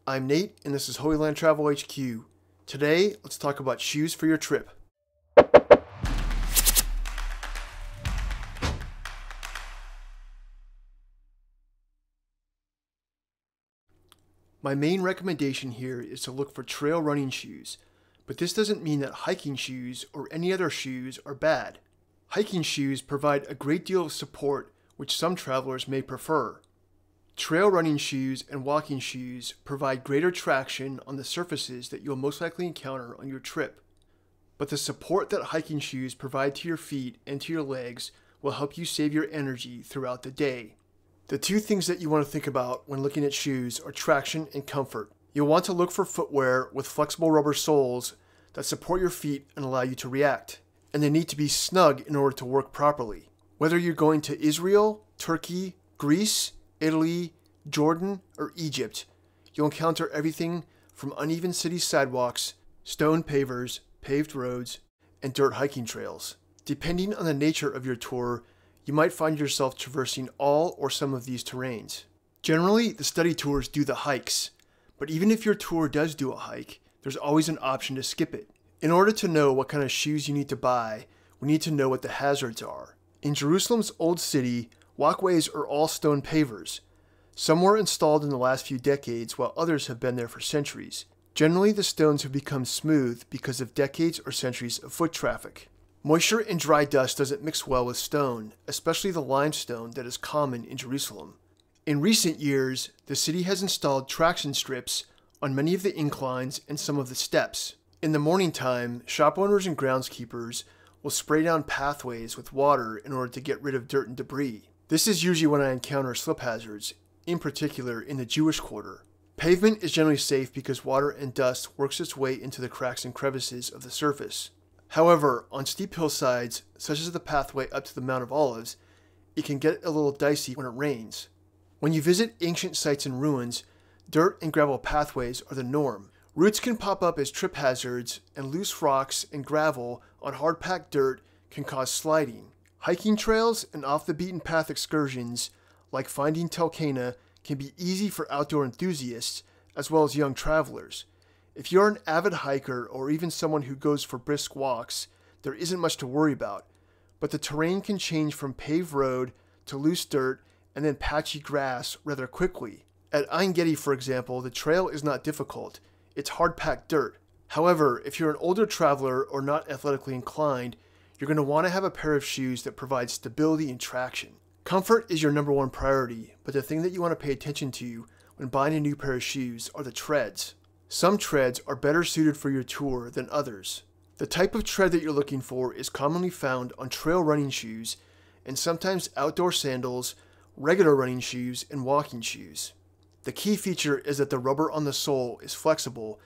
I'm Nate, and this is Holy Land Travel HQ. Today, let's talk about shoes for your trip. My main recommendation here is to look for trail running shoes, but this doesn't mean that hiking shoes or any other shoes are bad. Hiking shoes provide a great deal of support, which some travelers may prefer. Trail running shoes and walking shoes provide greater traction on the surfaces that you'll most likely encounter on your trip. But the support that hiking shoes provide to your feet and to your legs will help you save your energy throughout the day. The two things that you want to think about when looking at shoes are traction and comfort. You'll want to look for footwear with flexible rubber soles that support your feet and allow you to react. And they need to be snug in order to work properly. Whether you're going to Israel, Turkey, Greece, Italy, Jordan, or Egypt, you'll encounter everything from uneven city sidewalks, stone pavers, paved roads, and dirt hiking trails. Depending on the nature of your tour, you might find yourself traversing all or some of these terrains. Generally, the study tours do the hikes, but even if your tour does do a hike, there's always an option to skip it. In order to know what kind of shoes you need to buy, we need to know what the hazards are. In Jerusalem's Old City, walkways are all stone pavers. Some were installed in the last few decades, while others have been there for centuries. Generally, the stones have become smooth because of decades or centuries of foot traffic. Moisture and dry dust doesn't mix well with stone, especially the limestone that is common in Jerusalem. In recent years, the city has installed traction strips on many of the inclines and some of the steps. In the morning time, shop owners and groundskeepers will spray down pathways with water in order to get rid of dirt and debris. This is usually when I encounter slip hazards, in particular in the Jewish quarter. Pavement is generally safe because water and dust works its way into the cracks and crevices of the surface. However, on steep hillsides, such as the pathway up to the Mount of Olives, it can get a little dicey when it rains. When you visit ancient sites and ruins, dirt and gravel pathways are the norm. Roots can pop up as trip hazards, and loose rocks and gravel on hard-packed dirt can cause sliding. Hiking trails and off-the-beaten-path excursions, like finding Tel Cana, can be easy for outdoor enthusiasts as well as young travelers. If you're an avid hiker or even someone who goes for brisk walks, there isn't much to worry about, but the terrain can change from paved road to loose dirt and then patchy grass rather quickly. At Ein Gedi, for example, the trail is not difficult. It's hard-packed dirt. However, if you're an older traveler or not athletically inclined, you're going to want to have a pair of shoes that provide stability and traction. Comfort is your number one priority, but the thing that you want to pay attention to when buying a new pair of shoes are the treads. Some treads are better suited for your tour than others. The type of tread that you're looking for is commonly found on trail running shoes and sometimes outdoor sandals, regular running shoes, and walking shoes. The key feature is that the rubber on the sole is flexible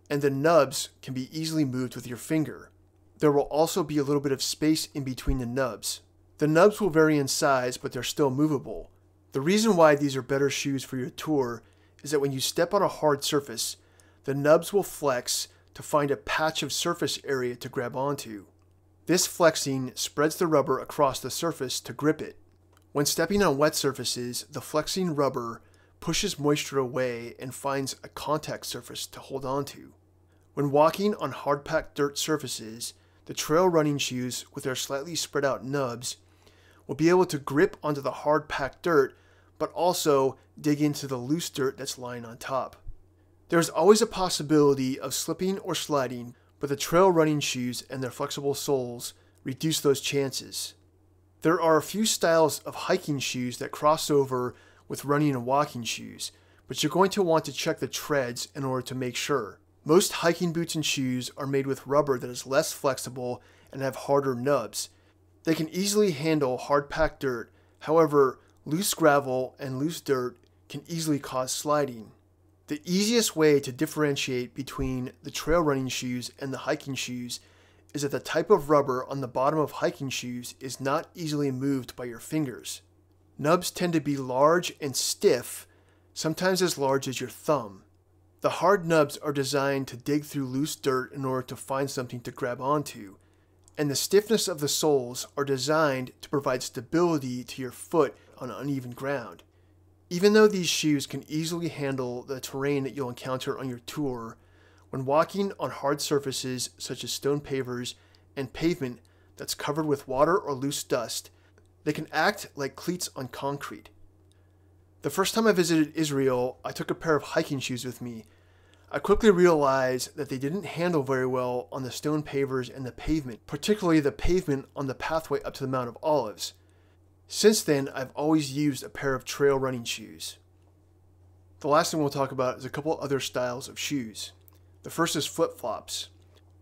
and the nubs can be easily moved with your finger. There will also be a little bit of space in between the nubs. The nubs will vary in size, but they're still movable. The reason why these are better shoes for your tour is that when you step on a hard surface, the nubs will flex to find a patch of surface area to grab onto. This flexing spreads the rubber across the surface to grip it. When stepping on wet surfaces, the flexing rubber pushes moisture away and finds a contact surface to hold onto. When walking on hard-packed dirt surfaces, the trail running shoes with their slightly spread out nubs will be able to grip onto the hard-packed dirt, but also dig into the loose dirt that's lying on top. There's always a possibility of slipping or sliding, but the trail running shoes and their flexible soles reduce those chances. There are a few styles of hiking shoes that cross over with running and walking shoes, but you're going to want to check the treads in order to make sure. Most hiking boots and shoes are made with rubber that is less flexible and have harder nubs. They can easily handle hard-packed dirt, however, loose gravel and loose dirt can easily cause sliding. The easiest way to differentiate between the trail running shoes and the hiking shoes is that the type of rubber on the bottom of hiking shoes is not easily moved by your fingers. Nubs tend to be large and stiff, sometimes as large as your thumb. The hard nubs are designed to dig through loose dirt in order to find something to grab onto, and the stiffness of the soles are designed to provide stability to your foot on uneven ground. Even though these shoes can easily handle the terrain that you'll encounter on your tour, when walking on hard surfaces such as stone pavers and pavement that's covered with water or loose dust, they can act like cleats on concrete. The first time I visited Israel, I took a pair of hiking shoes with me. I quickly realized that they didn't handle very well on the stone pavers and the pavement, particularly the pavement on the pathway up to the Mount of Olives. Since then, I've always used a pair of trail running shoes. The last thing we'll talk about is a couple other styles of shoes. The first is flip-flops.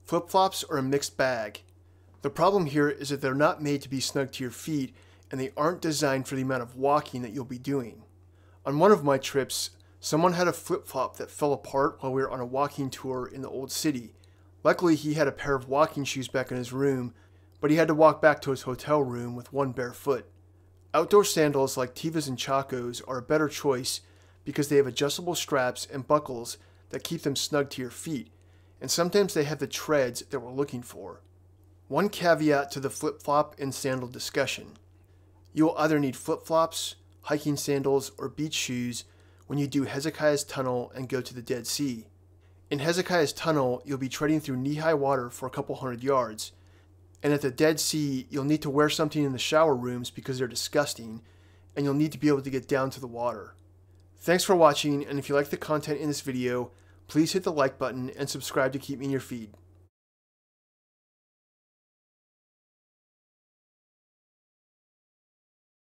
Flip-flops are a mixed bag. The problem here is that they're not made to be snug to your feet, and they aren't designed for the amount of walking that you'll be doing. On one of my trips, someone had a flip-flop that fell apart while we were on a walking tour in the old city. Luckily, he had a pair of walking shoes back in his room, but he had to walk back to his hotel room with one bare foot. Outdoor sandals like Tevas and Chacos are a better choice because they have adjustable straps and buckles that keep them snug to your feet, and sometimes they have the treads that we're looking for. One caveat to the flip-flop and sandal discussion. You will either need flip-flops, hiking sandals, or beach shoes when you do Hezekiah's Tunnel and go to the Dead Sea. In Hezekiah's Tunnel, you'll be treading through knee-high water for a couple hundred yards, and at the Dead Sea, you'll need to wear something in the shower rooms because they're disgusting, and you'll need to be able to get down to the water. Thanks for watching, and if you like the content in this video, please hit the like button and subscribe to keep me in your feed.